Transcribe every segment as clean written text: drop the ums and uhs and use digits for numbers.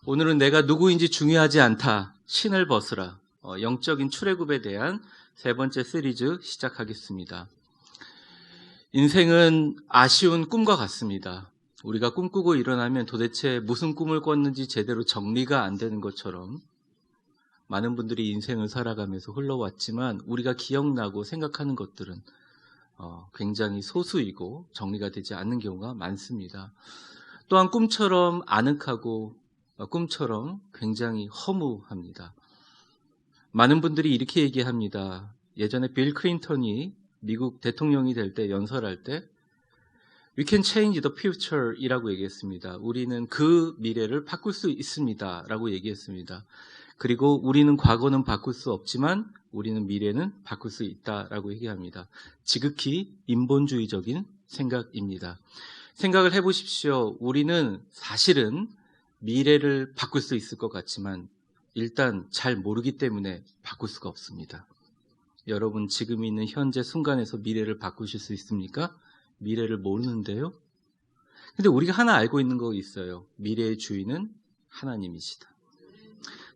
오늘은 내가 누구인지 중요하지 않다. 신을 벗으라. 영적인 출애굽에 대한 세 번째 시리즈 시작하겠습니다. 인생은 아쉬운 꿈과 같습니다. 우리가 꿈꾸고 일어나면 도대체 무슨 꿈을 꿨는지 제대로 정리가 안 되는 것처럼 많은 분들이 인생을 살아가면서 흘러왔지만 우리가 기억나고 생각하는 것들은 굉장히 소수이고 정리가 되지 않는 경우가 많습니다. 또한 꿈처럼 아늑하고 꿈처럼 굉장히 허무합니다. 많은 분들이 이렇게 얘기합니다. 예전에 빌 클린턴이 미국 대통령이 될 때 연설할 때 We can change the future 이라고 얘기했습니다. 우리는 그 미래를 바꿀 수 있습니다 라고 얘기했습니다. 그리고 우리는 과거는 바꿀 수 없지만 우리는 미래는 바꿀 수 있다라고 얘기합니다. 지극히 인본주의적인 생각입니다. 생각을 해보십시오. 우리는 사실은 미래를 바꿀 수 있을 것 같지만 일단 잘 모르기 때문에 바꿀 수가 없습니다. 여러분 지금 있는 현재 순간에서 미래를 바꾸실 수 있습니까? 미래를 모르는데요. 근데 우리가 하나 알고 있는 거 있어요. 미래의 주인은 하나님이시다.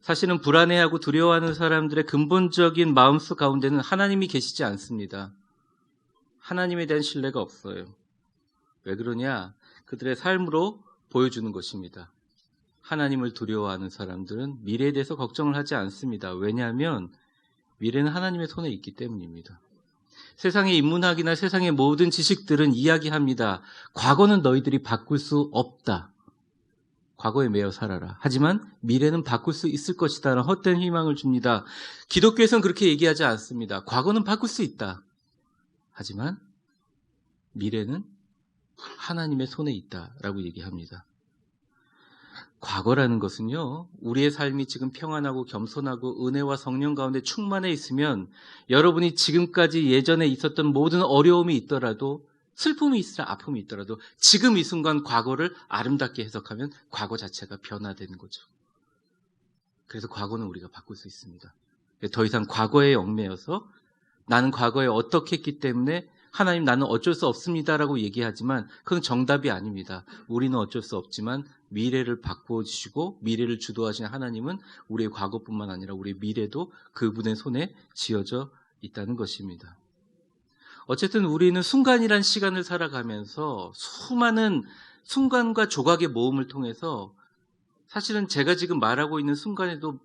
사실은 불안해하고 두려워하는 사람들의 근본적인 마음속 가운데는 하나님이 계시지 않습니다. 하나님에 대한 신뢰가 없어요. 왜 그러냐? 그들의 삶으로 보여주는 것입니다. 하나님을 두려워하는 사람들은 미래에 대해서 걱정을 하지 않습니다. 왜냐하면 미래는 하나님의 손에 있기 때문입니다. 세상의 인문학이나 세상의 모든 지식들은 이야기합니다. 과거는 너희들이 바꿀 수 없다. 과거에 매여 살아라. 하지만 미래는 바꿀 수 있을 것이다 라는 헛된 희망을 줍니다. 기독교에서는 그렇게 얘기하지 않습니다. 과거는 바꿀 수 있다. 하지만 미래는 하나님의 손에 있다라고 얘기합니다. 과거라는 것은요, 우리의 삶이 지금 평안하고 겸손하고 은혜와 성령 가운데 충만해 있으면 여러분이 지금까지 예전에 있었던 모든 어려움이 있더라도 슬픔이 있으라 아픔이 있더라도 지금 이 순간 과거를 아름답게 해석하면 과거 자체가 변화되는 거죠. 그래서 과거는 우리가 바꿀 수 있습니다. 더 이상 과거에 얽매여서 나는 과거에 어떻게 했기 때문에 하나님 나는 어쩔 수 없습니다라고 얘기하지만 그건 정답이 아닙니다. 우리는 어쩔 수 없지만 미래를 바꾸어 주시고 미래를 주도하신 하나님은 우리의 과거뿐만 아니라 우리의 미래도 그분의 손에 쥐어져 있다는 것입니다. 어쨌든 우리는 순간이란 시간을 살아가면서 수많은 순간과 조각의 모음을 통해서 사실은 제가 지금 말하고 있는 순간에도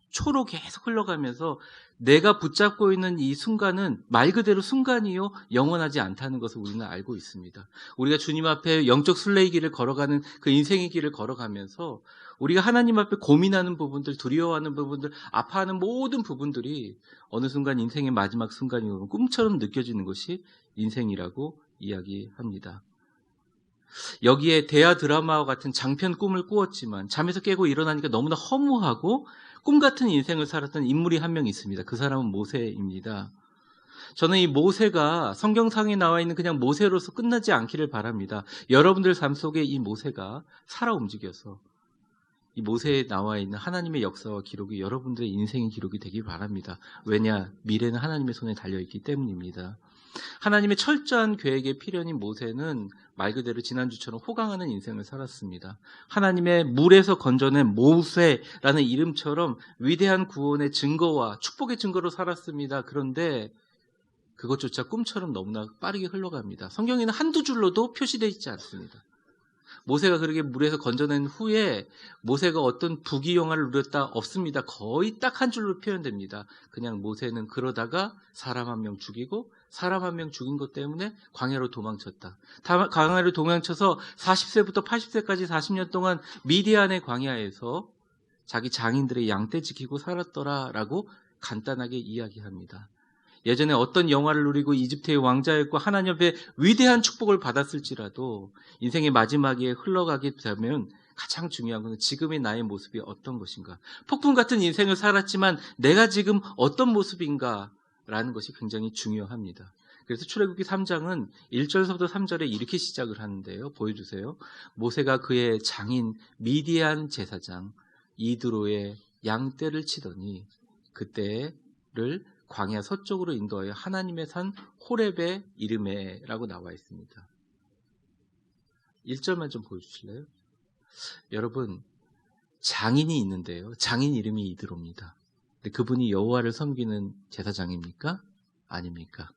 초로 계속 흘러가면서 내가 붙잡고 있는 이 순간은 말 그대로 순간이요 영원하지 않다는 것을 우리는 알고 있습니다. 우리가 주님 앞에 영적 순례의 길을 걸어가는 그 인생의 길을 걸어가면서 우리가 하나님 앞에 고민하는 부분들, 두려워하는 부분들, 아파하는 모든 부분들이 어느 순간 인생의 마지막 순간이 오면 꿈처럼 느껴지는 것이 인생이라고 이야기합니다. 여기에 대하 드라마와 같은 장편 꿈을 꾸었지만 잠에서 깨고 일어나니까 너무나 허무하고 꿈 같은 인생을 살았던 인물이 한 명 있습니다. 그 사람은 모세입니다. 저는 이 모세가 성경상에 나와 있는 그냥 모세로서 끝나지 않기를 바랍니다. 여러분들 삶 속에 이 모세가 살아 움직여서 이 모세에 나와 있는 하나님의 역사와 기록이 여러분들의 인생의 기록이 되길 바랍니다. 왜냐? 미래는 하나님의 손에 달려있기 때문입니다. 하나님의 철저한 계획의 필연인 모세는 말 그대로 지난주처럼 호강하는 인생을 살았습니다. 하나님의 물에서 건져낸 모세라는 이름처럼 위대한 구원의 증거와 축복의 증거로 살았습니다. 그런데 그것조차 꿈처럼 너무나 빠르게 흘러갑니다. 성경에는 한두 줄로도 표시되어 있지 않습니다. 모세가 그렇게 물에서 건져낸 후에 모세가 어떤 부귀영화를 누렸다 없습니다. 거의 딱 한 줄로 표현됩니다. 그냥 모세는 그러다가 사람 한 명 죽이고 사람 한 명 죽인 것 때문에 광야로 도망쳤다. 광야로 도망쳐서 40세부터 80세까지 40년 동안 미디안의 광야에서 자기 장인들의 양떼 지키고 살았더라라고 간단하게 이야기합니다. 예전에 어떤 영화를 누리고 이집트의 왕자였고 하나님 앞에 위대한 축복을 받았을지라도 인생의 마지막에 흘러가게 되면 가장 중요한 것은 지금의 나의 모습이 어떤 것인가. 폭풍 같은 인생을 살았지만 내가 지금 어떤 모습인가 라는 것이 굉장히 중요합니다. 그래서 출애굽기 3장은 1절서부터 3절에 이렇게 시작을 하는데요. 보여주세요. 모세가 그의 장인 미디안 제사장 이드로의 양떼를 치더니 그때를 광야 서쪽으로 인도하여 하나님의 산 호렙에 이르매라고 나와 있습니다. 1절만 좀 보여주실래요? 여러분, 장인이 있는데요. 장인 이름이 이드로입니다. 근데 그분이 여호와를 섬기는 제사장입니까? 아닙니까?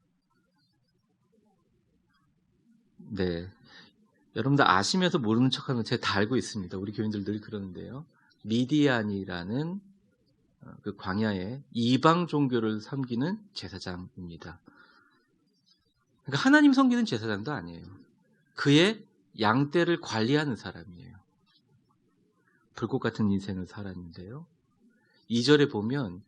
네. 여러분들 아시면서 모르는 척하는 거 제가 다 알고 있습니다. 우리 교인들 늘 그러는데요. 미디안이라는 그 광야의 이방 종교를 섬기는 제사장입니다. 그러니까 하나님 섬기는 제사장도 아니에요. 그의 양떼를 관리하는 사람이에요. 불꽃 같은 인생을 살았는데요. 2절에 보면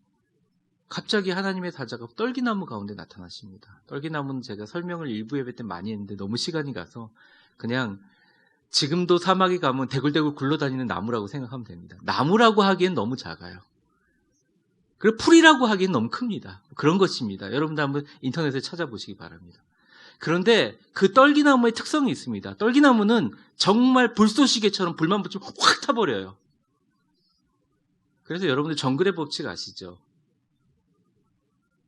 갑자기 하나님의 사자가 떨기나무 가운데 나타나십니다. 떨기나무는 제가 설명을 일부 예배 때 많이 했는데 너무 시간이 가서 그냥 지금도 사막에 가면 대굴대굴 굴러다니는 나무라고 생각하면 됩니다. 나무라고 하기엔 너무 작아요. 그리고 풀이라고 하기엔 너무 큽니다. 그런 것입니다. 여러분들 한번 인터넷에 찾아보시기 바랍니다. 그런데 그 떨기나무의 특성이 있습니다. 떨기나무는 정말 불쏘시개처럼 불만 붙이면 확 타버려요. 그래서 여러분들 정글의 법칙 아시죠?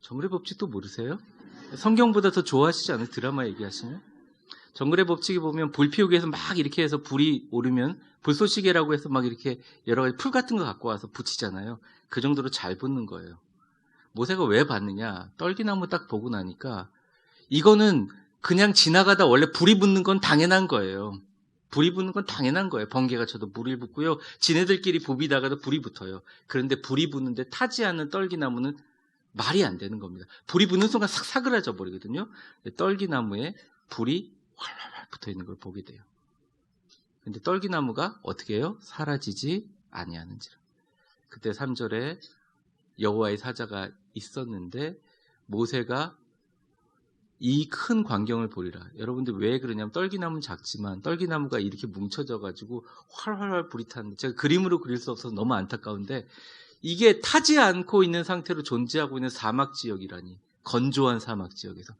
정글의 법칙 또 모르세요? 성경보다 더 좋아하시지 않아요? 드라마 얘기하시면? 정글의 법칙에 보면 불 피우기 위해서 막 이렇게 해서 불이 오르면 불쏘시개라고 해서 막 이렇게 여러 가지 풀 같은 거 갖고 와서 붙이잖아요. 그 정도로 잘 붙는 거예요. 모세가 왜 봤느냐? 떨기나무 딱 보고 나니까 이거는 그냥 지나가다 원래 불이 붙는 건 당연한 거예요. 불이 붙는 건 당연한 거예요. 번개가 쳐도 불이 붙고요. 지네들끼리 부비다가도 불이 붙어요. 그런데 불이 붙는데 타지 않는 떨기나무는 말이 안 되는 겁니다. 불이 붙는 순간 싹 사그라져 버리거든요. 떨기나무에 불이 활활활 붙어 있는 걸 보게 돼요. 근데 떨기나무가 어떻게 해요? 사라지지 아니하는지라. 그때 3절에 여호와의 사자가 있었는데 모세가 이 큰 광경을 보리라. 여러분들 왜 그러냐면 떨기나무는 작지만 떨기나무가 이렇게 뭉쳐져 가지고 활활활 불이 타는데 제가 그림으로 그릴 수 없어서 너무 안타까운데 이게 타지 않고 있는 상태로 존재하고 있는 사막 지역이라니. 건조한 사막 지역에서.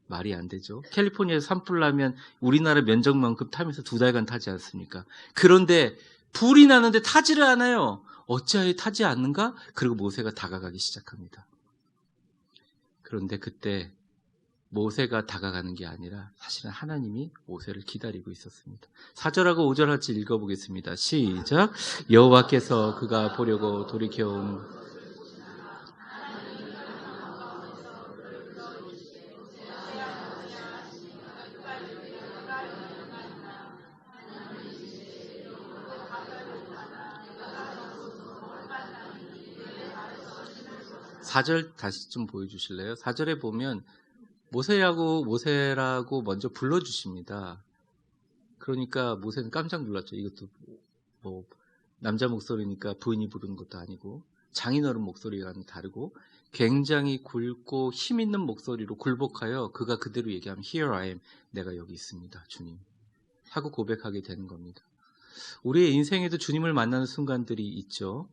말이 안 되죠. 캘리포니아에서 산불 나면 우리나라 면적만큼 타면서 2달간 타지 않습니까? 그런데 불이 나는데 타지를 않아요. 어찌하여 타지 않는가? 그리고 모세가 다가가기 시작합니다. 그런데 그때 모세가 다가가는 게 아니라 사실은 하나님이 모세를 기다리고 있었습니다. 4절하고 5절 같이 읽어보겠습니다. 시작. 여호와께서 그가 보려고 돌이켜온 사절 다시 좀 보여주실래요? 4절에 보면 모세라고 먼저 불러주십니다. 그러니까 모세는 깜짝 놀랐죠. 이것도 뭐 남자 목소리니까 부인이 부르는 것도 아니고 장인어른 목소리가 다르고 굉장히 굵고 힘 있는 목소리로 굴복하여 그가 그대로 얘기하면 Here I am, 내가 여기 있습니다, 주님 하고 고백하게 되는 겁니다. 우리의 인생에도 주님을 만나는 순간들이 있죠.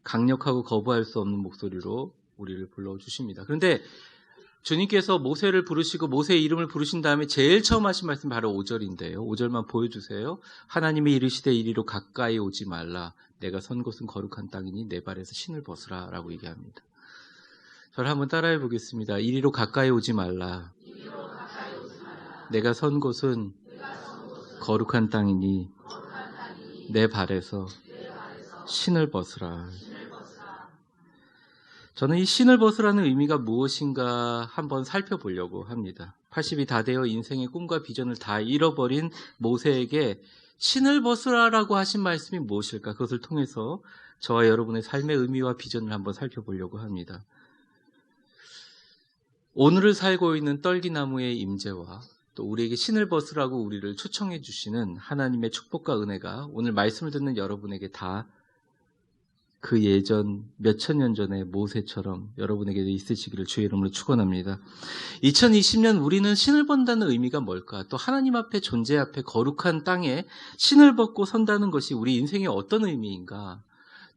강력하고 거부할 수 없는 목소리로 우리를 불러주십니다. 그런데 주님께서 모세를 부르시고 모세의 이름을 부르신 다음에 제일 처음 하신 말씀이 바로 5절인데요. 5절만 보여주세요. 하나님이 이르시되 이리로 가까이 오지 말라. 내가 선 곳은 거룩한 땅이니 내 발에서 신을 벗으라 라고 얘기합니다. 저를 한번 따라해 보겠습니다. 이리로 가까이 오지 말라. 내가 선 곳은 거룩한 땅이니 내 발에서 신을 벗으라. 저는 이 신을 벗으라는 의미가 무엇인가 한번 살펴보려고 합니다. 80이 다 되어 인생의 꿈과 비전을 다 잃어버린 모세에게 신을 벗으라라고 하신 말씀이 무엇일까? 그것을 통해서 저와 여러분의 삶의 의미와 비전을 한번 살펴보려고 합니다. 오늘을 살고 있는 떨기나무의 임재와 또 우리에게 신을 벗으라고 우리를 초청해 주시는 하나님의 축복과 은혜가 오늘 말씀을 듣는 여러분에게 다 그 예전 몇천 년 전의 모세처럼 여러분에게도 있으시기를 주의 이름으로 축원합니다. 2020년 우리는 신을 벗는다는 의미가 뭘까? 또 하나님 앞에 존재 앞에 거룩한 땅에 신을 벗고 선다는 것이 우리 인생의 어떤 의미인가?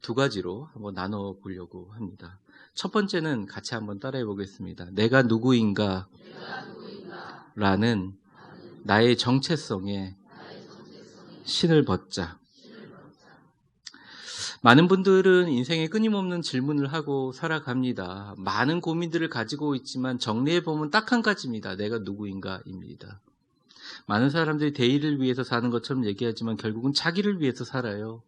두 가지로 한번 나눠보려고 합니다. 첫 번째는 같이 한번 따라해 보겠습니다. 내가 누구인가? 라는 나의 정체성에 신을 벗자. 많은 분들은 인생에 끊임없는 질문을 하고 살아갑니다. 많은 고민들을 가지고 있지만 정리해보면 딱 한 가지입니다. 내가 누구인가입니다. 많은 사람들이 대의를 위해서 사는 것처럼 얘기하지만 결국은 자기를 위해서 살아요.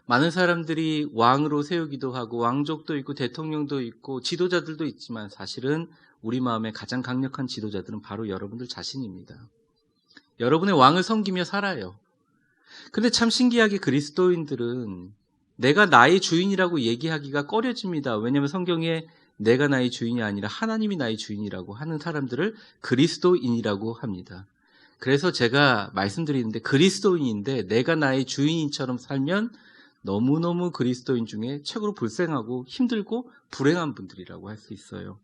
많은 사람들이 왕으로 세우기도 하고 왕족도 있고 대통령도 있고 지도자들도 있지만 사실은 우리 마음에 가장 강력한 지도자들은 바로 여러분들 자신입니다. 여러분의 왕을 섬기며 살아요. 근데 참 신기하게 그리스도인들은 내가 나의 주인이라고 얘기하기가 꺼려집니다. 왜냐하면 성경에 내가 나의 주인이 아니라 하나님이 나의 주인이라고 하는 사람들을 그리스도인이라고 합니다. 그래서 제가 말씀드리는데 그리스도인인데 내가 나의 주인처럼 살면 너무너무 그리스도인 중에 최고로 불쌍하고 힘들고 불행한 분들이라고 할 수 있어요.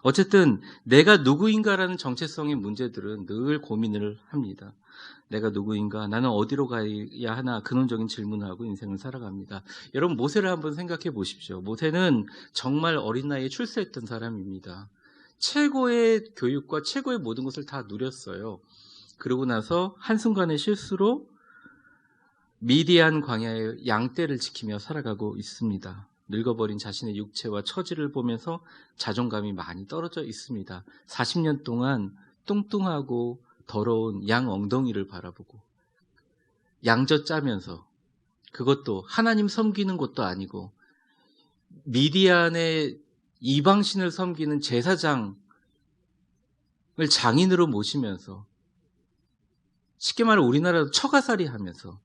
어쨌든 내가 누구인가라는 정체성의 문제들은 늘 고민을 합니다. 내가 누구인가? 나는 어디로 가야 하나? 근원적인 질문을 하고 인생을 살아갑니다. 여러분 모세를 한번 생각해 보십시오. 모세는 정말 어린 나이에 출세했던 사람입니다. 최고의 교육과 최고의 모든 것을 다 누렸어요. 그러고 나서 한순간의 실수로 미디안 광야의 양떼를 지키며 살아가고 있습니다. 늙어버린 자신의 육체와 처지를 보면서 자존감이 많이 떨어져 있습니다. 40년 동안 뚱뚱하고 더러운 양 엉덩이를 바라보고 양젖 짜면서 그것도 하나님 섬기는 것도 아니고 미디안의 이방신을 섬기는 제사장을 장인으로 모시면서 쉽게 말해 우리나라도 처가살이 하면서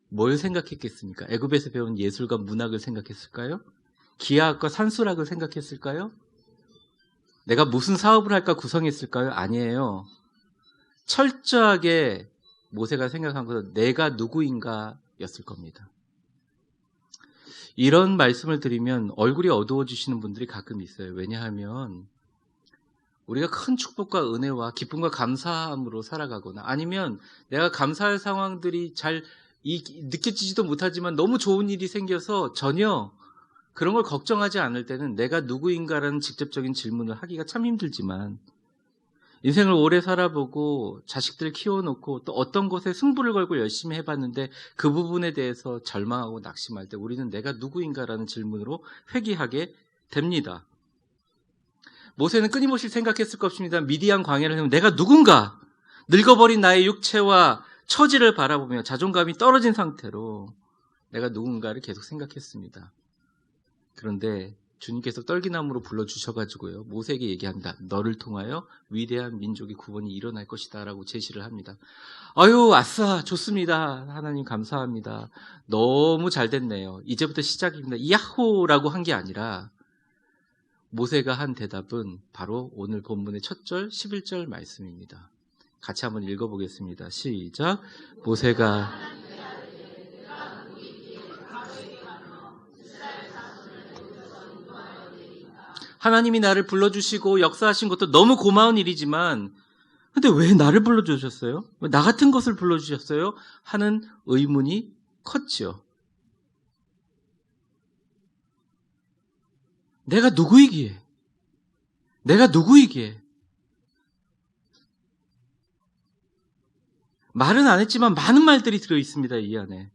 뭘 생각했겠습니까? 애굽에서 배운 예술과 문학을 생각했을까요? 기하학과 산수학을 생각했을까요? 내가 무슨 사업을 할까 구성했을까요? 아니에요. 철저하게 모세가 생각한 것은 내가 누구인가 였을 겁니다. 이런 말씀을 드리면 얼굴이 어두워지시는 분들이 가끔 있어요. 왜냐하면 우리가 큰 축복과 은혜와 기쁨과 감사함으로 살아가거나 아니면 내가 감사할 상황들이 잘 느껴지지도 못하지만 너무 좋은 일이 생겨서 전혀 그런 걸 걱정하지 않을 때는 내가 누구인가라는 직접적인 질문을 하기가 참 힘들지만 인생을 오래 살아보고 자식들 키워놓고 또 어떤 것에 승부를 걸고 열심히 해봤는데 그 부분에 대해서 절망하고 낙심할 때 우리는 내가 누구인가라는 질문으로 회귀하게 됩니다. 모세는 끊임없이 생각했을 것입니다. 미디안 광야를 하면 내가 누군가? 늙어버린 나의 육체와 처지를 바라보며 자존감이 떨어진 상태로 내가 누군가를 계속 생각했습니다. 그런데 주님께서 떨기나무로 불러주셔가지고요. 모세에게 얘기합니다. 너를 통하여 위대한 민족의 구원이 일어날 것이다 라고 제시를 합니다. 아유 아싸 좋습니다. 하나님 감사합니다. 너무 잘 됐네요. 이제부터 시작입니다. 야호라고 한 게 아니라 모세가 한 대답은 바로 오늘 본문의 첫 절 11절 말씀입니다. 같이 한번 읽어보겠습니다. 시작. 모세가 하나님이 나를 불러주시고 역사하신 것도 너무 고마운 일이지만 근데 왜 나를 불러주셨어요? 왜 나 같은 것을 불러주셨어요? 하는 의문이 컸죠. 내가 누구이기에? 내가 누구이기에? 말은 안 했지만 많은 말들이 들어있습니다. 이 안에.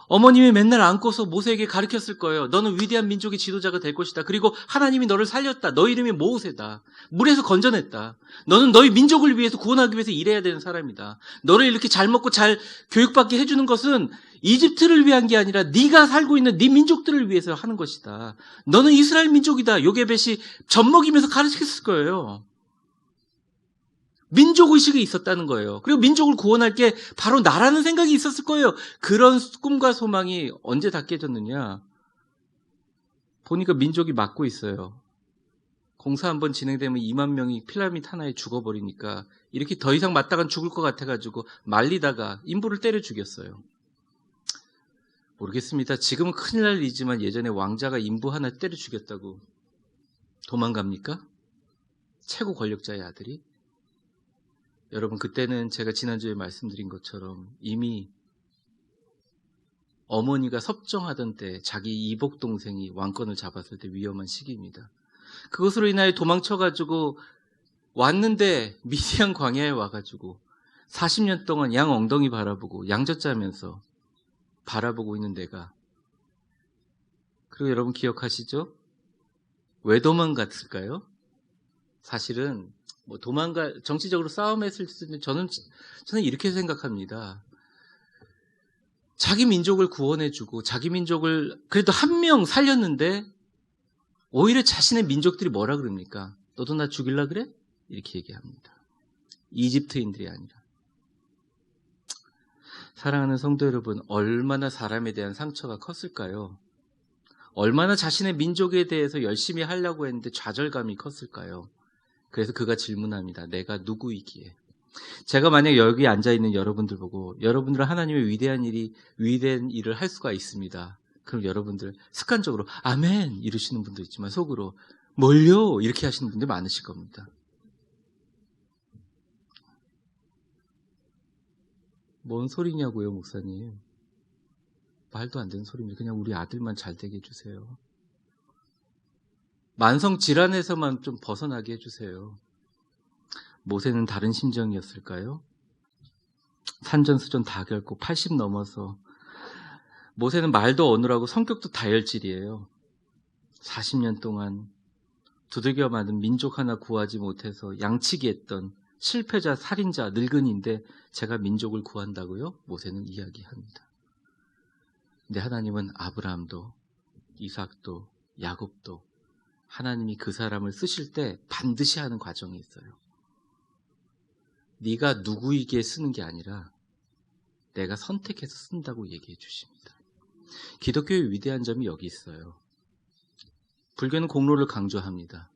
어머님이 맨날 안고서 모세에게 가르쳤을 거예요. 너는 위대한 민족의 지도자가 될 것이다. 그리고 하나님이 너를 살렸다. 너 이름이 모세다. 물에서 건져냈다. 너는 너희 민족을 위해서 구원하기 위해서 일해야 되는 사람이다. 너를 이렇게 잘 먹고 잘 교육받게 해주는 것은 이집트를 위한 게 아니라 네가 살고 있는 네 민족들을 위해서 하는 것이다. 너는 이스라엘 민족이다. 요게벳이 젖먹이면서 가르쳤을 거예요. 민족의식이 있었다는 거예요. 그리고 민족을 구원할 게 바로 나라는 생각이 있었을 거예요. 그런 꿈과 소망이 언제 다 깨졌느냐. 보니까 민족이 막고 있어요. 공사 한번 진행되면 2만 명이 피라미드 하나에 죽어버리니까 이렇게 더 이상 맞다간 죽을 것 같아가지고 말리다가 인부를 때려 죽였어요. 모르겠습니다. 지금은 큰일 날 일이지만 예전에 왕자가 인부 하나 때려 죽였다고 도망갑니까? 최고 권력자의 아들이? 여러분 그때는 제가 지난주에 말씀드린 것처럼 이미 어머니가 섭정하던 때 자기 이복 동생이 왕권을 잡았을 때 위험한 시기입니다. 그것으로 인하여 도망쳐가지고 왔는데 미디안 광야에 와가지고 40년 동안 양 엉덩이 바라보고 양젖 짜면서 바라보고 있는 내가 그리고 여러분 기억하시죠? 왜 도망갔을까요? 사실은 정치적으로 싸움했을 때 저는 이렇게 생각합니다. 자기 민족을 구원해주고 자기 민족을 그래도 한 명 살렸는데 오히려 자신의 민족들이 뭐라 그럽니까? 너도 나 죽일라 그래? 이렇게 얘기합니다. 이집트인들이 아니라. 사랑하는 성도 여러분, 얼마나 사람에 대한 상처가 컸을까요? 얼마나 자신의 민족에 대해서 열심히 하려고 했는데 좌절감이 컸을까요? 그래서 그가 질문합니다. 내가 누구이기에? 제가 만약 여기 앉아있는 여러분들 보고 여러분들은 하나님의 위대한 일을 할 수가 있습니다. 그럼 여러분들 습관적으로 아멘 이러시는 분도 있지만 속으로 뭘요? 이렇게 하시는 분들 많으실 겁니다. 뭔 소리냐고요, 목사님. 말도 안 되는 소리입니다. 그냥 우리 아들만 잘 되게 해주세요. 만성 질환에서만 좀 벗어나게 해주세요. 모세는 다른 심정이었을까요? 산전수전 다 겪고 80 넘어서 모세는 말도 어눌하고 성격도 다혈질이에요. 40년 동안 두들겨 맞은 민족 하나 구하지 못해서 양치기 했던 실패자, 살인자, 늙은이인데 제가 민족을 구한다고요? 모세는 이야기합니다. 근데 하나님은 아브라함도 이삭도 야곱도 하나님이 그 사람을 쓰실 때 반드시 하는 과정이 있어요. 네가 누구에게 쓰는 게 아니라 내가 선택해서 쓴다고 얘기해 주십니다. 기독교의 위대한 점이 여기 있어요. 불교는 공로를 강조합니다.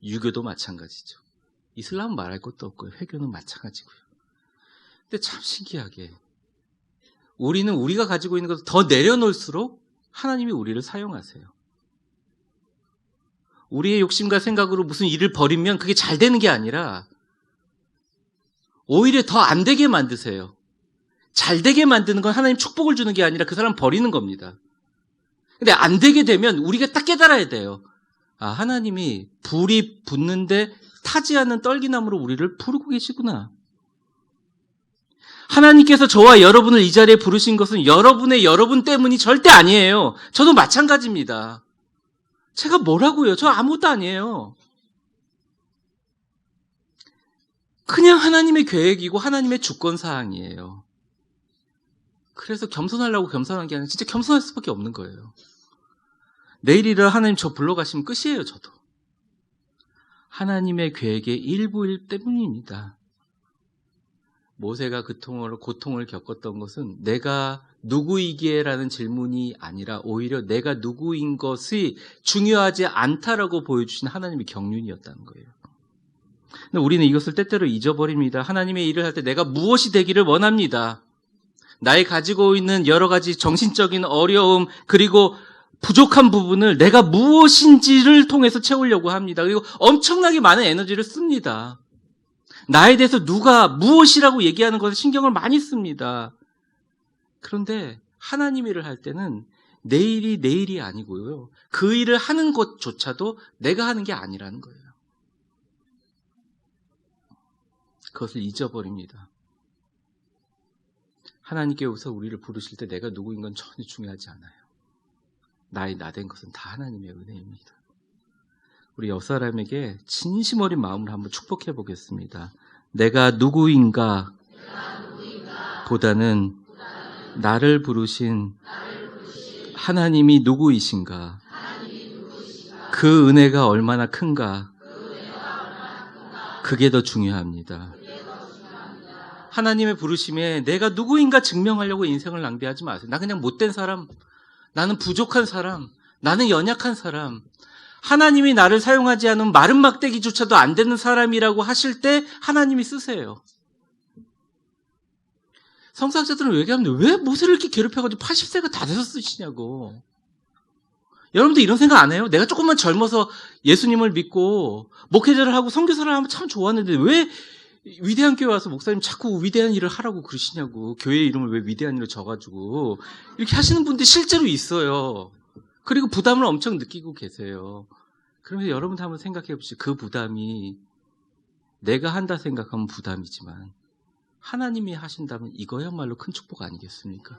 유교도 마찬가지죠. 이슬람은 말할 것도 없고요. 회교는 마찬가지고요. 근데 참 신기하게 우리는 우리가 가지고 있는 것을 더 내려놓을수록 하나님이 우리를 사용하세요. 우리의 욕심과 생각으로 무슨 일을 벌이면 그게 잘 되는 게 아니라 오히려 더 안 되게 만드세요. 잘 되게 만드는 건 하나님 축복을 주는 게 아니라 그 사람 버리는 겁니다. 근데 안 되게 되면 우리가 딱 깨달아야 돼요. 아, 하나님이 불이 붙는데 타지 않는 떨기나무로 우리를 부르고 계시구나. 하나님께서 저와 여러분을 이 자리에 부르신 것은 여러분 때문이 절대 아니에요. 저도 마찬가지입니다. 제가 뭐라고요? 저 아무것도 아니에요. 그냥 하나님의 계획이고 하나님의 주권사항이에요. 그래서 겸손하려고 겸손한 게 아니라 진짜 겸손할 수밖에 없는 거예요. 내일이라 하나님 저 불러가시면 끝이에요, 저도. 하나님의 계획의 일부일 때문입니다. 모세가 그 고통을 겪었던 것은 내가 누구이기에라는 질문이 아니라 오히려 내가 누구인 것이 중요하지 않다라고 보여주신 하나님의 경륜이었다는 거예요. 근데 우리는 이것을 때때로 잊어버립니다. 하나님의 일을 할 때 내가 무엇이 되기를 원합니다. 나의 가지고 있는 여러 가지 정신적인 어려움 그리고 부족한 부분을 내가 무엇인지를 통해서 채우려고 합니다. 그리고 엄청나게 많은 에너지를 씁니다. 나에 대해서 누가 무엇이라고 얘기하는 것에 신경을 많이 씁니다. 그런데 하나님 일을 할 때는 내 일이 아니고요. 그 일을 하는 것조차도 내가 하는 게 아니라는 거예요. 그것을 잊어버립니다. 하나님께서 우리를 부르실 때 내가 누구인 건 전혀 중요하지 않아요. 나 된 것은 다 하나님의 은혜입니다. 우리 옆 사람에게 진심 어린 마음으로 한번 축복해 보겠습니다. 내가 누구인가 보다는 나를 부르신 하나님이 누구이신가, 그 은혜가 얼마나 큰가, 그게 더 중요합니다. 하나님의 부르심에 내가 누구인가 증명하려고 인생을 낭비하지 마세요. 나 그냥 못된 사람, 나는 부족한 사람, 나는 연약한 사람, 하나님이 나를 사용하지 않은 마른 막대기조차도 안 되는 사람이라고 하실 때 하나님이 쓰세요. 성사학자들은 얘기하는데 왜 모세를 이렇게 괴롭혀가지고 80세가 다 돼서 쓰시냐고. 여러분들 이런 생각 안 해요? 내가 조금만 젊어서 예수님을 믿고 목회자를 하고 선교사를 하면 참 좋았는데 왜 위대한 교회 와서 목사님 자꾸 위대한 일을 하라고 그러시냐고. 교회 이름을 왜 위대한 일로 져가지고 이렇게 하시는 분들이 실제로 있어요. 그리고 부담을 엄청 느끼고 계세요. 그러면서 여러분도 한번 생각해 보시죠. 그 부담이 내가 한다 생각하면 부담이지만 하나님이 하신다면 이거야말로 큰 축복 아니겠습니까?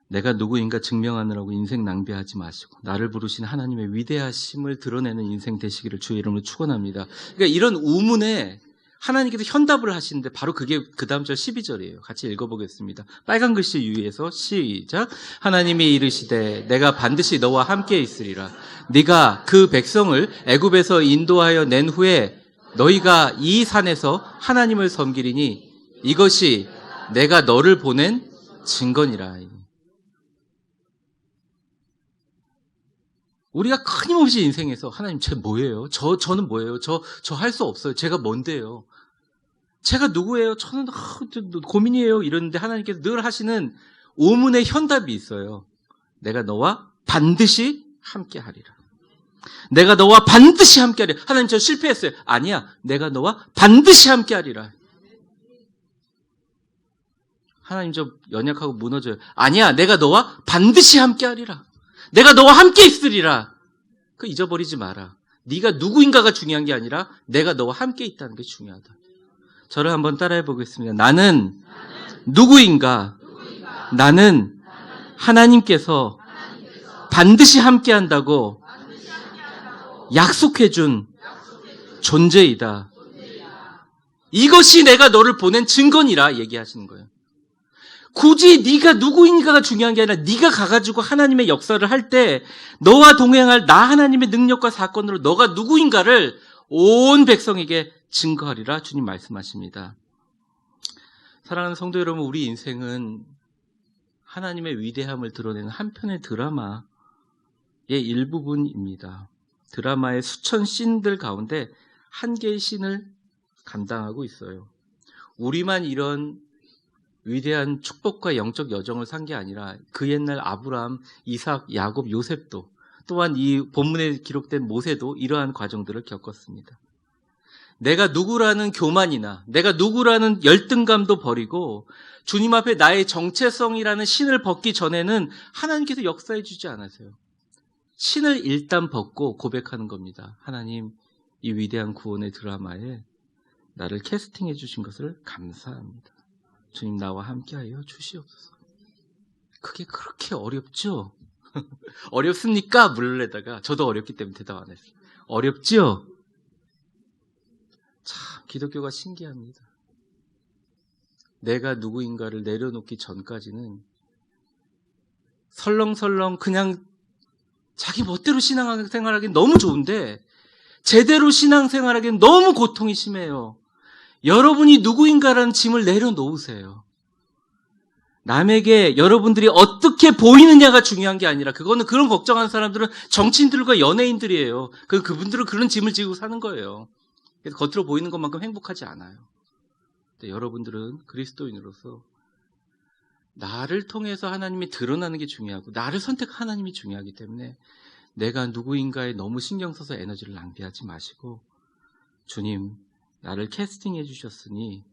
내가 누구인가 증명하느라고 인생 낭비하지 마시고 나를 부르신 하나님의 위대하심을 드러내는 인생 되시기를 주의 이름으로 축원합니다. 그러니까 이런 우문에 하나님께서 현답을 하시는데 바로 그게 그 다음 절 12절이에요. 같이 읽어보겠습니다. 빨간 글씨 유의해서 시작. 하나님이 이르시되 내가 반드시 너와 함께 있으리라. 네가 그 백성을 애굽에서 인도하여 낸 후에 너희가 이 산에서 하나님을 섬기리니 이것이 내가 너를 보낸 증거니라. 우리가 끊임없이 인생에서 하나님 쟤 뭐예요? 저는 뭐예요? 저 할 수 없어요. 제가 뭔데요? 제가 누구예요? 저는 고민이에요. 이러는데 하나님께서 늘 하시는 오문의 현답이 있어요. 내가 너와 반드시 함께 하리라. 내가 너와 반드시 함께 하리라. 하나님 저 실패했어요. 아니야. 내가 너와 반드시 함께 하리라. 하나님 저 연약하고 무너져요. 아니야. 내가 너와 반드시 함께 하리라. 내가 너와 함께 있으리라. 그거 잊어버리지 마라. 네가 누구인가가 중요한 게 아니라 내가 너와 함께 있다는 게 중요하다. 저를 한번 따라해 보겠습니다. 나는 누구인가? 나는 하나님께서 반드시 함께 한다고 약속해 준 존재이다. 이것이 내가 너를 보낸 증거니라 얘기하시는 거예요. 굳이 네가 누구인가가 중요한 게 아니라 네가 가가지고 하나님의 역사를 할 때 너와 동행할 나 하나님의 능력과 사건으로 너가 누구인가를 온 백성에게 증거하리라 주님 말씀하십니다. 사랑하는 성도 여러분, 우리 인생은 하나님의 위대함을 드러내는 한 편의 드라마의 일부분입니다. 드라마의 수천 씬들 가운데 한 개의 씬을 감당하고 있어요. 우리만 이런 위대한 축복과 영적 여정을 산 게 아니라 그 옛날 아브라함, 이삭, 야곱, 요셉도 또한 이 본문에 기록된 모세도 이러한 과정들을 겪었습니다. 내가 누구라는 교만이나 내가 누구라는 열등감도 버리고 주님 앞에 나의 정체성이라는 신을 벗기 전에는 하나님께서 역사해 주지 않으세요. 신을 일단 벗고 고백하는 겁니다. 하나님, 이 위대한 구원의 드라마에 나를 캐스팅해 주신 것을 감사합니다. 주님 나와 함께하여 주시옵소서. 그게 그렇게 어렵죠? 어렵습니까? 물으려다가 저도 어렵기 때문에 대답 안 했어요. 어렵죠? 참 기독교가 신기합니다. 내가 누구인가를 내려놓기 전까지는 설렁설렁 그냥 자기 멋대로 신앙생활하기는 너무 좋은데 제대로 신앙생활하기는 너무 고통이 심해요. 여러분이 누구인가라는 짐을 내려놓으세요. 남에게 여러분들이 어떻게 보이느냐가 중요한 게 아니라 그거는 그런 걱정하는 사람들은 정치인들과 연예인들이에요. 그분들은 그런 짐을 지고 사는 거예요. 그래서 겉으로 보이는 것만큼 행복하지 않아요. 근데 여러분들은 그리스도인으로서 나를 통해서 하나님이 드러나는 게 중요하고 나를 선택한 하나님이 중요하기 때문에 내가 누구인가에 너무 신경 써서 에너지를 낭비하지 마시고 주님 나를 캐스팅해 주셨으니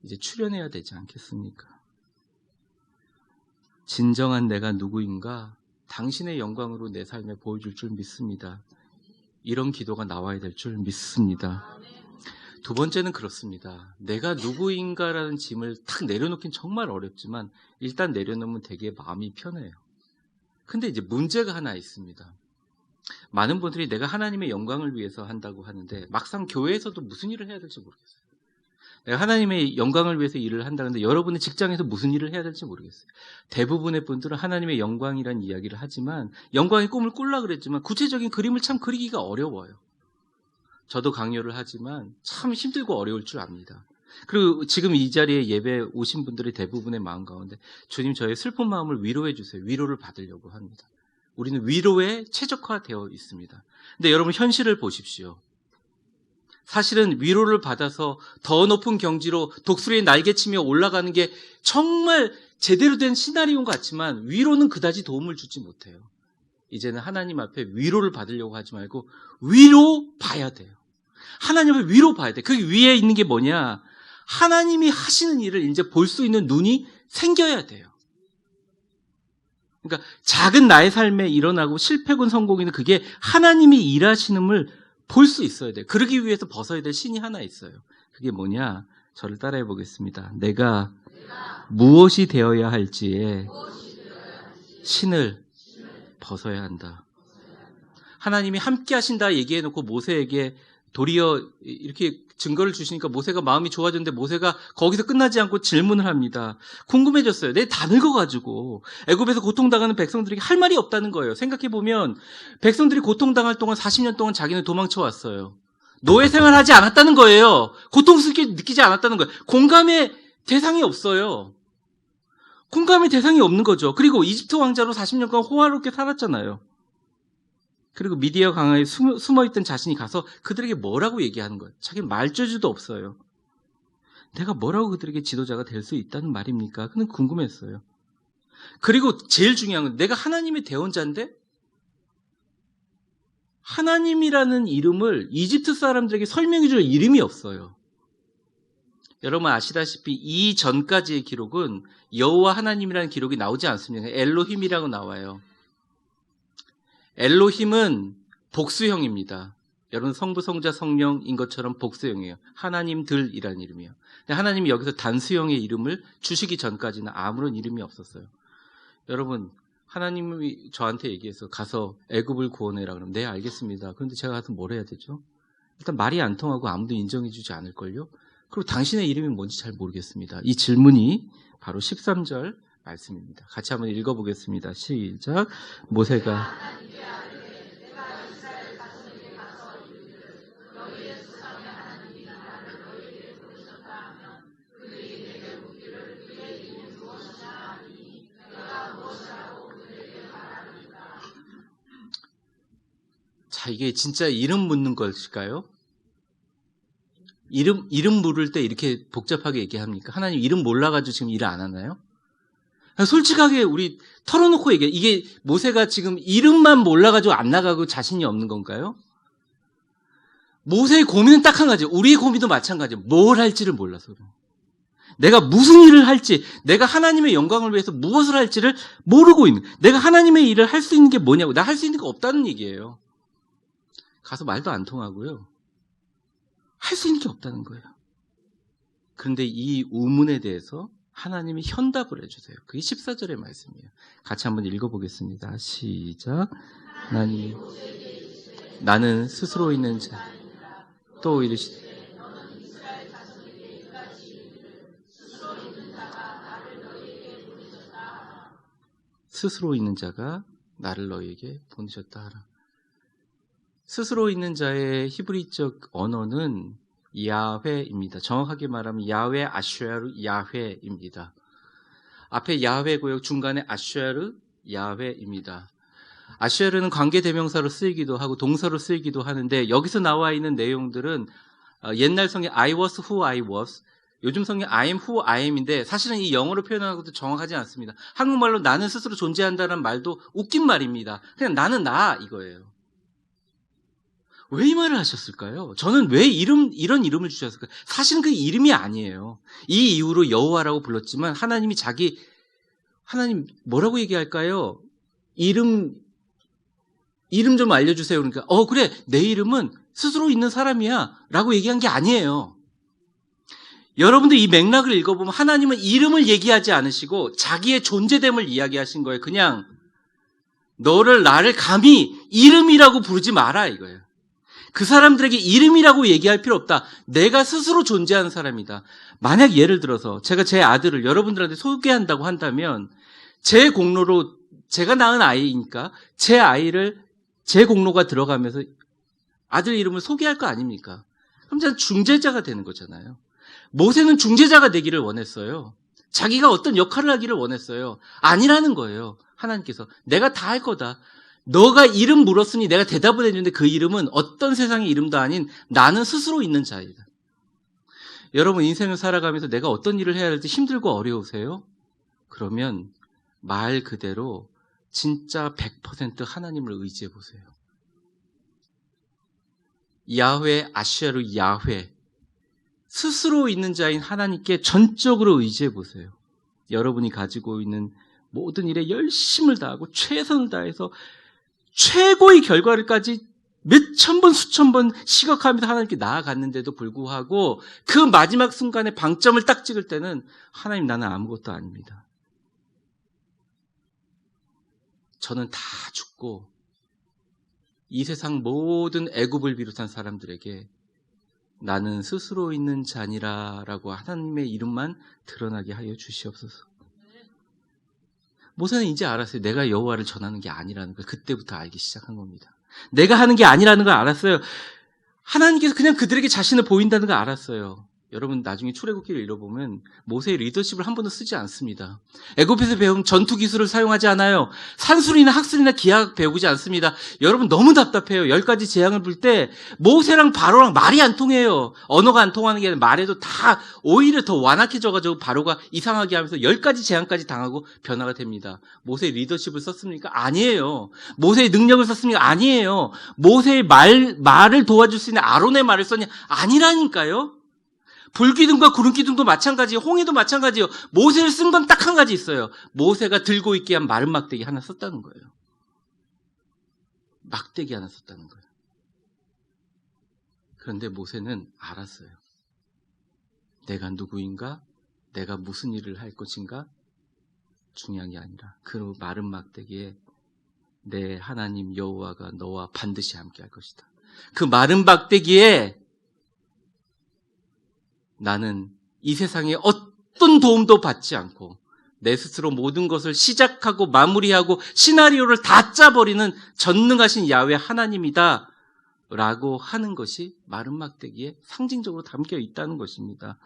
이제 출연해야 되지 않겠습니까? 진정한 내가 누구인가 당신의 영광으로 내 삶에 보여줄 줄 믿습니다. 이런 기도가 나와야 될 줄 믿습니다. 두 번째는 그렇습니다. 내가 누구인가라는 짐을 탁 내려놓긴 정말 어렵지만 일단 내려놓으면 되게 마음이 편해요. 근데 이제 문제가 하나 있습니다. 많은 분들이 내가 하나님의 영광을 위해서 한다고 하는데 막상 교회에서도 무슨 일을 해야 될지 모르겠어요. 내가 하나님의 영광을 위해서 일을 한다는데 여러분의 직장에서 무슨 일을 해야 될지 모르겠어요. 대부분의 분들은 하나님의 영광이라는 이야기를 하지만 영광의 꿈을 꾸려고 그랬지만 구체적인 그림을 참 그리기가 어려워요. 저도 강요를 하지만 참 힘들고 어려울 줄 압니다. 그리고 지금 이 자리에 예배 오신 분들의 대부분의 마음 가운데 주님 저의 슬픈 마음을 위로해 주세요. 위로를 받으려고 합니다. 우리는 위로에 최적화되어 있습니다. 근데 여러분 현실을 보십시오. 사실은 위로를 받아서 더 높은 경지로 독수리의 날개치며 올라가는 게 정말 제대로 된 시나리오 같지만 위로는 그다지 도움을 주지 못해요. 이제는 하나님 앞에 위로를 받으려고 하지 말고 위로 봐야 돼요. 하나님 앞에 위로 봐야 돼. 그 위에 있는 게 뭐냐? 하나님이 하시는 일을 이제 볼 수 있는 눈이 생겨야 돼요. 그러니까 작은 나의 삶에 일어나고 실패군 성공이는 그게 하나님이 일하시는을 볼 수 있어야 돼요. 그러기 위해서 벗어야 될 신이 하나 있어요. 그게 뭐냐? 저를 따라해 보겠습니다. 내가 무엇이 되어야 할지에 신을 벗어야 한다. 하나님이 함께 하신다 얘기해놓고 모세에게 도리어 이렇게 증거를 주시니까 모세가 마음이 좋아졌는데 모세가 거기서 끝나지 않고 질문을 합니다. 궁금해졌어요. 내 다 늙어가지고 애굽에서 고통당하는 백성들에게 할 말이 없다는 거예요. 생각해보면 백성들이 고통당할 동안 40년 동안 자기는 도망쳐왔어요. 노예 생활하지 않았다는 거예요. 고통스럽게 느끼지 않았다는 거예요. 공감의 대상이 없어요. 공감의 대상이 없는 거죠. 그리고 이집트 왕자로 40년간 호화롭게 살았잖아요. 그리고 미디어 강화에 숨어있던 자신이 가서 그들에게 뭐라고 얘기하는 거예요? 자기는 말재주도 없어요. 내가 뭐라고 그들에게 지도자가 될 수 있다는 말입니까? 그는 궁금했어요. 그리고 제일 중요한 건 내가 하나님의 대언자인데 하나님이라는 이름을 이집트 사람들에게 설명해 줄 이름이 없어요. 여러분 아시다시피 이 전까지의 기록은 여호와 하나님이라는 기록이 나오지 않습니다. 엘로힘이라고 나와요. 엘로힘은 복수형입니다. 여러분 성부, 성자, 성령인 것처럼 복수형이에요. 하나님들이라는 이름이에요. 근데 하나님이 여기서 단수형의 이름을 주시기 전까지는 아무런 이름이 없었어요. 여러분 하나님이 저한테 얘기해서 가서 애굽을 구원해라 그러면 네 알겠습니다. 그런데 제가 가서 뭘 해야 되죠? 일단 말이 안 통하고 아무도 인정해 주지 않을걸요? 그리고 당신의 이름이 뭔지 잘 모르겠습니다. 이 질문이 바로 13절 말씀입니다. 같이 한번 읽어보겠습니다. 시작. 모세가 자, 이게 진짜 이름 묻는 것일까요? 이름 물을 때 이렇게 복잡하게 얘기합니까? 하나님 이름 몰라가지고 지금 일을 안 하나요? 솔직하게 우리 털어놓고 얘기해. 이게 모세가 지금 이름만 몰라가지고 안 나가고 자신이 없는 건가요? 모세의 고민은 딱 한 가지. 우리의 고민도 마찬가지예요. 뭘 할지를 몰라서 그래요. 내가 무슨 일을 할지, 내가 하나님의 영광을 위해서 무엇을 할지를 모르고 있는, 내가 하나님의 일을 할 수 있는 게 뭐냐고, 나 할 수 있는 게 없다는 얘기예요. 가서 말도 안 통하고요. 할 수 있는 게 없다는 거예요. 그런데 이 우문에 대해서 하나님이 현답을 해주세요. 그게 14절의 말씀이에요. 같이 한번 읽어보겠습니다. 시작. 나는 스스로 있는 자. 또 이르시되 스스로 있는 자가 나를 너희에게 보내셨다 하라. 스스로 있는 자의 히브리적 언어는 야훼입니다. 정확하게 말하면 야훼 아슈아르 야훼입니다. 앞에 야훼고요. 중간에 아슈아르 야훼입니다. 아슈아르는 관계대명사로 쓰이기도 하고 동사로 쓰이기도 하는데 여기서 나와 있는 내용들은 옛날 성의 I was who I was, 요즘 성의 I am who I am인데 사실은 이 영어로 표현하는 것도 정확하지 않습니다. 한국말로 나는 스스로 존재한다는 말도 웃긴 말입니다. 그냥 나는 나 이거예요. 왜 이 말을 하셨을까요? 저는 왜 이런 이름을 주셨을까요? 사실은 그 이름이 아니에요. 이 이후로 여호와라고 불렀지만 하나님 뭐라고 얘기할까요? 이름 좀 알려주세요. 그러니까 그래 내 이름은 스스로 있는 사람이야 라고 얘기한 게 아니에요. 여러분들 이 맥락을 읽어보면 하나님은 이름을 얘기하지 않으시고 자기의 존재됨을 이야기하신 거예요. 그냥 나를 감히 이름이라고 부르지 마라 이거예요. 그 사람들에게 이름이라고 얘기할 필요 없다. 내가 스스로 존재하는 사람이다. 만약 예를 들어서 제가 제 아들을 여러분들한테 소개한다고 한다면 제 공로로 제가 낳은 아이니까 제 아이를 제 공로가 들어가면서 아들 이름을 소개할 거 아닙니까? 그럼 저는 중재자가 되는 거잖아요. 모세는 중재자가 되기를 원했어요. 자기가 어떤 역할을 하기를 원했어요. 아니라는 거예요. 하나님께서 내가 다 할 거다. 너가 이름 물었으니 내가 대답을 해주는데 그 이름은 어떤 세상의 이름도 아닌 나는 스스로 있는 자이다. 여러분 인생을 살아가면서 내가 어떤 일을 해야 할지 힘들고 어려우세요? 그러면 말 그대로 진짜 100% 하나님을 의지해 보세요. 야훼 아슈아르 야훼, 스스로 있는 자인 하나님께 전적으로 의지해 보세요. 여러분이 가지고 있는 모든 일에 열심을 다하고 최선을 다해서 최고의 결과를까지 몇천 번 수천 번 시각하면서 하나님께 나아갔는데도 불구하고 그 마지막 순간에 방점을 딱 찍을 때는 하나님 나는 아무것도 아닙니다. 저는 다 죽고 이 세상 모든 애굽을 비롯한 사람들에게 나는 스스로 있는 자니라라고 하나님의 이름만 드러나게 하여 주시옵소서. 모세는 이제 알았어요. 내가 여호와를 전하는 게 아니라는 걸 그때부터 알기 시작한 겁니다. 내가 하는 게 아니라는 걸 알았어요. 하나님께서 그냥 그들에게 자신을 보인다는 걸 알았어요. 여러분 나중에 출애굽기를 읽어보면 모세의 리더십을 한 번도 쓰지 않습니다. 애굽에서 배운 전투 기술을 사용하지 않아요. 산술이나 학술이나 기하학 배우지 않습니다. 여러분 너무 답답해요. 10가지 재앙을 불 때 모세랑 바로랑 말이 안 통해요. 언어가 안 통하는 게 아니라 말해도 다 오히려 더 완악해져가지고 바로가 이상하게 하면서 10가지 재앙까지 당하고 변화가 됩니다. 모세의 리더십을 썼습니까? 아니에요. 모세의 능력을 썼습니까? 아니에요. 모세의 말을 도와줄 수 있는 아론의 말을 썼냐? 아니라니까요. 불기둥과 구름기둥도 마찬가지예요. 홍해도 마찬가지예요. 모세를 쓴 건 딱 한 가지 있어요. 모세가 들고 있게 한 마른 막대기 하나 썼다는 거예요. 막대기 하나 썼다는 거예요. 그런데 모세는 알았어요. 내가 누구인가? 내가 무슨 일을 할 것인가? 중요한 게 아니라 그 마른 막대기에 내 하나님 여호와가 너와 반드시 함께 할 것이다. 그 마른 막대기에 나는 이 세상에 어떤 도움도 받지 않고 내 스스로 모든 것을 시작하고 마무리하고 시나리오를 다 짜버리는 전능하신 야훼 하나님이다 라고 하는 것이 마른 막대기에 상징적으로 담겨 있다는 것입니다.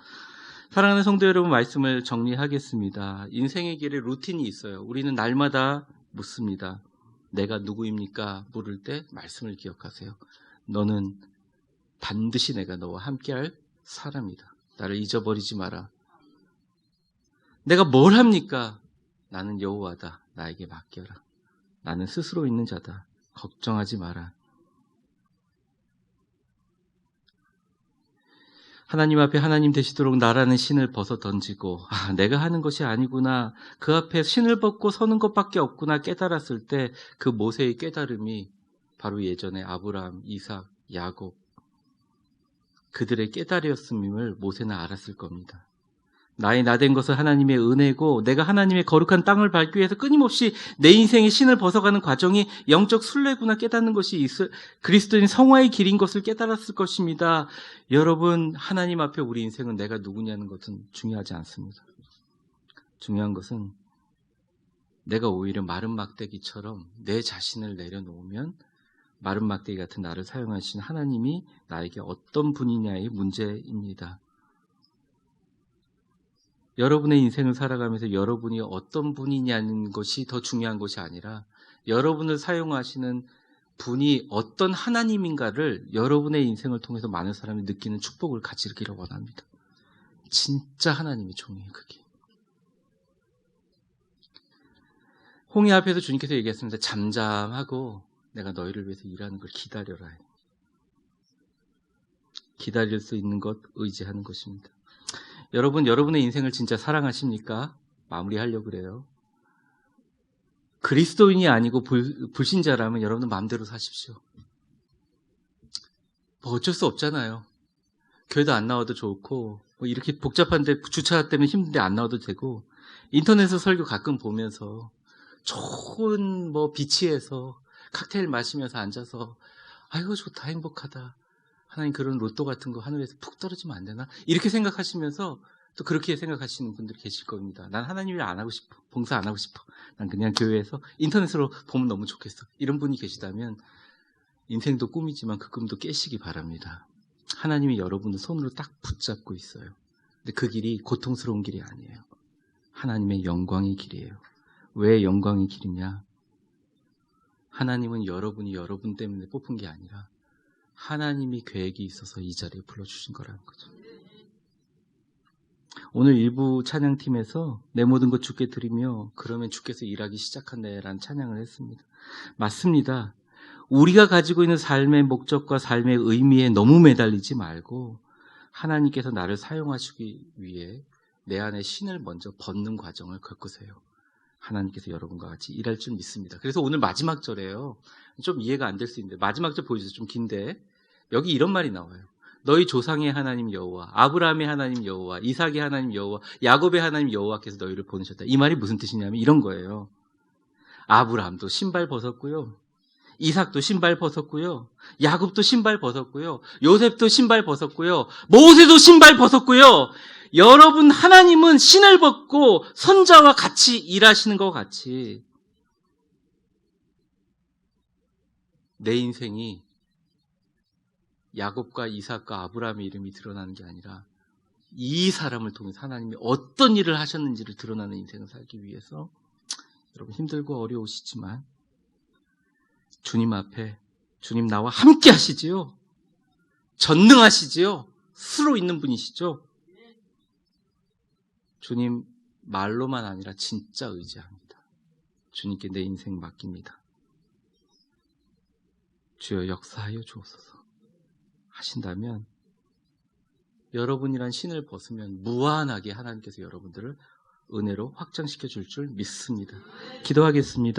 사랑하는 성도 여러분, 말씀을 정리하겠습니다. 인생의 길에 루틴이 있어요. 우리는 날마다 묻습니다. 내가 누구입니까? 물을 때 말씀을 기억하세요. 너는 반드시 내가 너와 함께할 사람이다. 나를 잊어버리지 마라. 내가 뭘 합니까? 나는 여호와다. 나에게 맡겨라. 나는 스스로 있는 자다. 걱정하지 마라. 하나님 앞에 하나님 되시도록 나라는 신을 벗어 던지고 내가 하는 것이 아니구나. 그 앞에 신을 벗고 서는 것밖에 없구나 깨달았을 때 그 모세의 깨달음이 바로 예전에 아브라함, 이삭, 야곱 그들의 깨달음을 모세는 알았을 겁니다. 나의 나된 것은 하나님의 은혜고 내가 하나님의 거룩한 땅을 밟기 위해서 끊임없이 내 인생의 신을 벗어가는 과정이 영적 순례구나 깨닫는 것이 그리스도인 성화의 길인 것을 깨달았을 것입니다. 여러분, 하나님 앞에 우리 인생은 내가 누구냐는 것은 중요하지 않습니다. 중요한 것은 내가 오히려 마른 막대기처럼 내 자신을 내려놓으면 마른 막대기 같은 나를 사용하신 하나님이 나에게 어떤 분이냐의 문제입니다. 여러분의 인생을 살아가면서 여러분이 어떤 분이냐는 것이 더 중요한 것이 아니라 여러분을 사용하시는 분이 어떤 하나님인가를 여러분의 인생을 통해서 많은 사람이 느끼는 축복을 가지기를 원합니다. 진짜 하나님의 종이에요, 그게. 홍해 앞에서 주님께서 얘기했습니다. 잠잠하고 내가 너희를 위해서 일하는 걸 기다려라. 기다릴 수 있는 것, 의지하는 것입니다. 여러분, 여러분의 인생을 진짜 사랑하십니까? 마무리하려고 그래요. 그리스도인이 아니고 불신자라면 여러분은 마음대로 사십시오. 뭐 어쩔 수 없잖아요. 교회도 안 나와도 좋고 뭐 이렇게 복잡한데 주차 때문에 힘든데 안 나와도 되고 인터넷에서 설교 가끔 보면서 좋은 뭐 비치에서 칵테일 마시면서 앉아서 아이고 좋다 행복하다. 하나님 그런 로또 같은 거 하늘에서 푹 떨어지면 안 되나? 이렇게 생각하시면서 또 그렇게 생각하시는 분들이 계실 겁니다. 난 하나님 일 안 하고 싶어. 봉사 안 하고 싶어. 난 그냥 교회에서 인터넷으로 보면 너무 좋겠어. 이런 분이 계시다면 인생도 꿈이지만 그 꿈도 깨시기 바랍니다. 하나님이 여러분을 손으로 딱 붙잡고 있어요. 근데 그 길이 고통스러운 길이 아니에요. 하나님의 영광의 길이에요. 왜 영광의 길이냐? 하나님은 여러분이 여러분 때문에 뽑은 게 아니라 하나님이 계획이 있어서 이 자리에 불러주신 거라는 거죠. 오늘 일부 찬양팀에서 내 모든 것 주께 드리며 그러면 주께서 일하기 시작한다 라는 찬양을 했습니다. 맞습니다. 우리가 가지고 있는 삶의 목적과 삶의 의미에 너무 매달리지 말고 하나님께서 나를 사용하시기 위해 내 안에 신을 먼저 벗는 과정을 겪으세요. 하나님께서 여러분과 같이 일할 줄 믿습니다. 그래서 오늘 마지막 절이에요. 좀 이해가 안 될 수 있는데 마지막 절 보여주세요. 좀 긴데 여기 이런 말이 나와요. 너희 조상의 하나님 여호와, 아브라함의 하나님 여호와, 이삭의 하나님 여호와, 야곱의 하나님 여호와께서 너희를 보내셨다. 이 말이 무슨 뜻이냐면 이런 거예요. 아브라함도 신발 벗었고요. 이삭도 신발 벗었고요. 야곱도 신발 벗었고요. 요셉도 신발 벗었고요. 모세도 신발 벗었고요. 여러분, 하나님은 신을 벗고 선자와 같이 일하시는 것 같이 내 인생이 야곱과 이삭과 아브라함의 이름이 드러나는 게 아니라 이 사람을 통해서 하나님이 어떤 일을 하셨는지를 드러나는 인생을 살기 위해서 여러분, 힘들고 어려우시지만 주님 앞에 주님 나와 함께 하시지요. 전능하시지요. 스스로 있는 분이시죠. 주님 말로만 아니라 진짜 의지합니다. 주님께 내 인생 맡깁니다. 주여 역사하여 주옵소서 하신다면 여러분이란 신을 벗으면 무한하게 하나님께서 여러분들을 은혜로 확장시켜 줄 믿습니다. 기도하겠습니다.